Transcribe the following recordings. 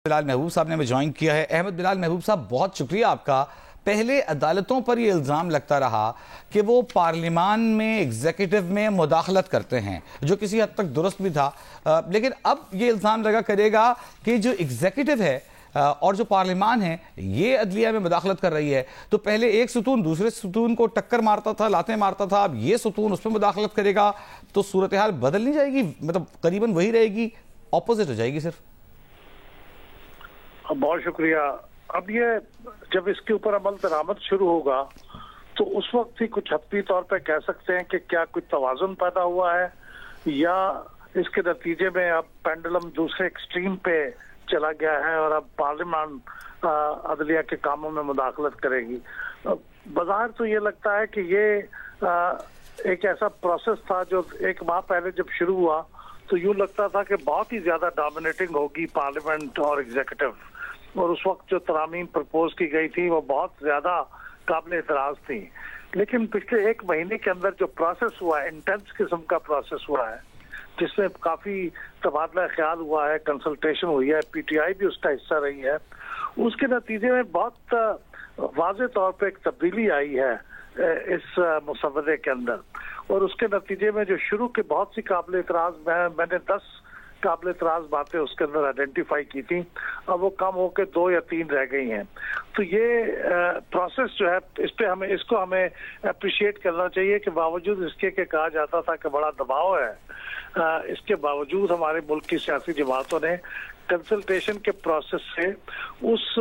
बिलाल महबूब साहब ने हमें ज्वाइन किया है। अहमद बिलाल महबूब साहब, बहुत शुक्रिया आपका। पहले अदालतों पर यह इल्ज़ाम लगता रहा कि वो पार्लियामान में एग्जीक्यूटिव में मुदाखलत करते हैं, जो किसी हद तक दुरुस्त भी था, लेकिन अब ये इल्ज़ाम लगा करेगा कि जो एग्जीक्यूटिव है और जो पार्लियामान है ये अदलिया में मुदाखलत कर रही है। तो पहले एक सुतून दूसरे सुतून को टक्कर मारता था, लातें मारता था, अब ये सुतून उसमें मुदाखलत करेगा, तो सूरत हाल बदल नहीं जाएगी? मतलब करीबन वही रहेगी, ऑपोजिट हो जाएगी सिर्फ? बहुत शुक्रिया। अब ये जब इसके ऊपर अमल दरामद शुरू होगा तो उस वक्त ही कुछ हतमी तौर पे कह सकते हैं कि क्या कुछ तवाज़ुन पैदा हुआ है या इसके नतीजे में अब पेंडुलम दूसरे एक्सट्रीम पे चला गया है और अब पार्लियामान अदलिया के कामों में मुदाखलत करेगी। बाज़ाहिर तो ये लगता है कि ये एक ऐसा प्रोसेस था जो एक माह पहले जब शुरू हुआ तो यूँ लगता था कि बहुत ही ज्यादा डोमिनेटिंग होगी पार्लियामेंट और एग्जीक्यूटिव, और उस वक्त जो तरामीम प्रपोज की गई थी वो बहुत ज्यादा काबिल एतराज थी। लेकिन पिछले एक महीने के अंदर जो प्रोसेस हुआ है, इंटेंस किस्म का प्रोसेस हुआ है, जिसमें काफी तबादला ख्याल हुआ है, कंसल्टेशन हुई है, पीटीआई भी उसका हिस्सा रही है, उसके नतीजे में बहुत वाज़ेह तौर पे एक तब्दीली आई है इस मुसव्वदे के अंदर। और उसके नतीजे में जो शुरू के बहुत सी काबिल एतराज, मैंने 10 काबिल एतराज बातें उसके अंदर आइडेंटिफाई की थी, अब वो कम होकर 2 या 3 रह गई हैं। तो ये प्रोसेस जो है इसको हमें अप्रिशिएट करना चाहिए कि बावजूद इसके के कहा जाता था कि बड़ा दबाव है, इसके बावजूद हमारे मुल्क की सियासी जमातों ने कंसल्टेशन के प्रोसेस से उस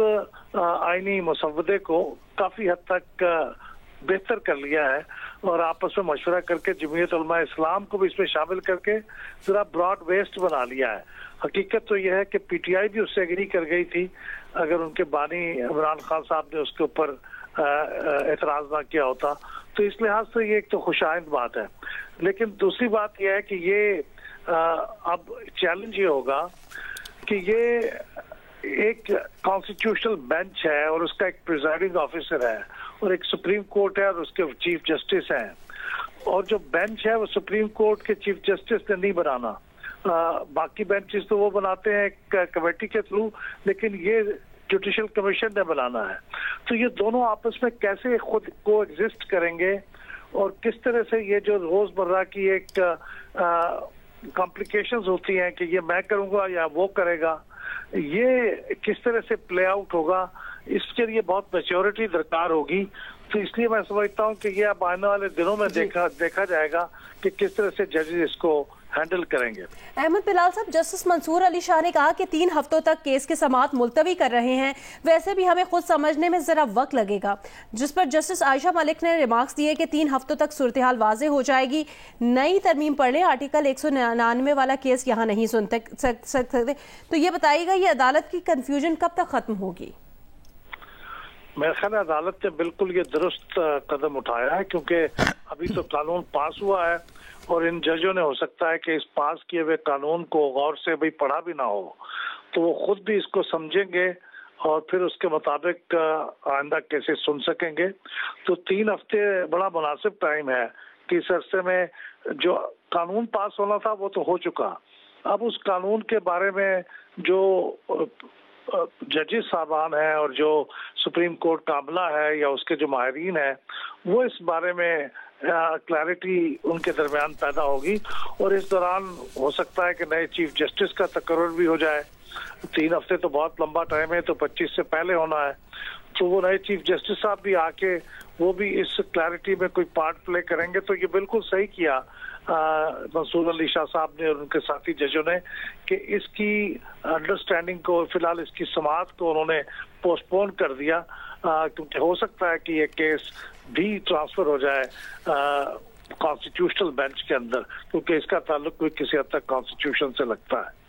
आईनी मुसव्वदे को काफी हद तक बेहतर कर लिया है और आपस में मशवरा करके जमीयत उलमा इस्लाम को भी इसमें शामिल करके जरा ब्रॉड बेस्ड बना लिया है। हकीकत तो यह है कि पीटीआई भी उससे एग्री कर गई थी अगर उनके बानी इमरान खान साहब ने उसके ऊपर एतराज ना किया होता, तो इस लिहाज से ये एक तो खुशाइंद बात है। लेकिन दूसरी बात यह है कि ये अब चैलेंज ये होगा कि ये एक कॉन्स्टिट्यूशनल बेंच है और उसका एक प्रिजाइडिंग ऑफिसर है और एक सुप्रीम कोर्ट है और उसके चीफ जस्टिस हैं, और जो बेंच है वो सुप्रीम कोर्ट के चीफ जस्टिस ने नहीं बनाना, बाकी बेंचेस तो वो बनाते हैं एक कमेटी के थ्रू, लेकिन ये जुडिशल कमीशन ने बनाना है। तो ये दोनों आपस में कैसे खुद को एग्जिस्ट करेंगे और किस तरह से ये जो रोजमर्रा की एक कॉम्प्लिकेशंस होती हैं कि ये मैं करूंगा या वो करेगा, ये किस तरह से प्ले आउट होगा, इसके लिए बहुत मैच्योरिटी दरकार होगी। तो इसलिए मैं समझता हूँ कि ये अब आने वाले दिनों में देखा जाएगा कि किस तरह से जजेस इसको हैंडल करेंगे। अहमद बिलाल साहब, जस्टिस मंसूर अली शाह ने कहा कि 3 हफ्तों तक केस की समाअत मुलतवी कर रहे हैं, वैसे भी हमें खुद समझने में जरा वक्त लगेगा, जिस पर जस्टिस आयशा मलिक ने रिमार्क्स दिए कि 3 हफ्तों तक सूरत हाल वाज़ेह हो जाएगी, नई तरमीम पढ़ लें, आर्टिकल 199 वाला केस यहाँ नहीं सुन सकते। तो ये बताइएगा ये अदालत की कंफ्यूजन कब तक खत्म होगी? मेरे ख्याल अदालत ने बिल्कुल ये दुरुस्त कदम उठाया है, क्योंकि अभी तो कानून पास हुआ है और इन जजों ने हो सकता है कि इस पास किए हुए कानून को गौर से भाई पढ़ा भी ना हो, तो वो खुद भी इसको समझेंगे और फिर उसके मुताबिक आइंदा केसेस सुन सकेंगे। तो 3 हफ्ते बड़ा मुनासिब टाइम है कि इस अरसे में जो कानून पास होना था वो तो हो चुका, अब उस कानून के बारे में जो जजेस साहबान हैं और जो सुप्रीम कोर्ट का अमला है या उसके जो माहिरीन हैं वो इस बारे में क्लैरिटी उनके दरमियान पैदा होगी, और इस दौरान हो सकता है कि नए चीफ जस्टिस का तकर्रुर भी हो जाए। 3 हफ्ते तो बहुत लंबा टाइम है, तो 25 से पहले होना है, तो वो नए चीफ जस्टिस साहब भी आके वो भी इस क्लैरिटी में कोई पार्ट प्ले करेंगे। तो ये बिल्कुल सही किया मंसूर अली शाह साहब ने और उनके साथी जजों ने कि इसकी अंडरस्टैंडिंग को, फिलहाल इसकी समाअत को उन्होंने पोस्टपोन कर दिया, क्योंकि हो सकता है कि ये केस भी ट्रांसफर हो जाए कॉन्स्टिट्यूशनल बेंच के अंदर, क्योंकि इसका ताल्लुक भी किसी हद तक कॉन्स्टिट्यूशन से लगता है।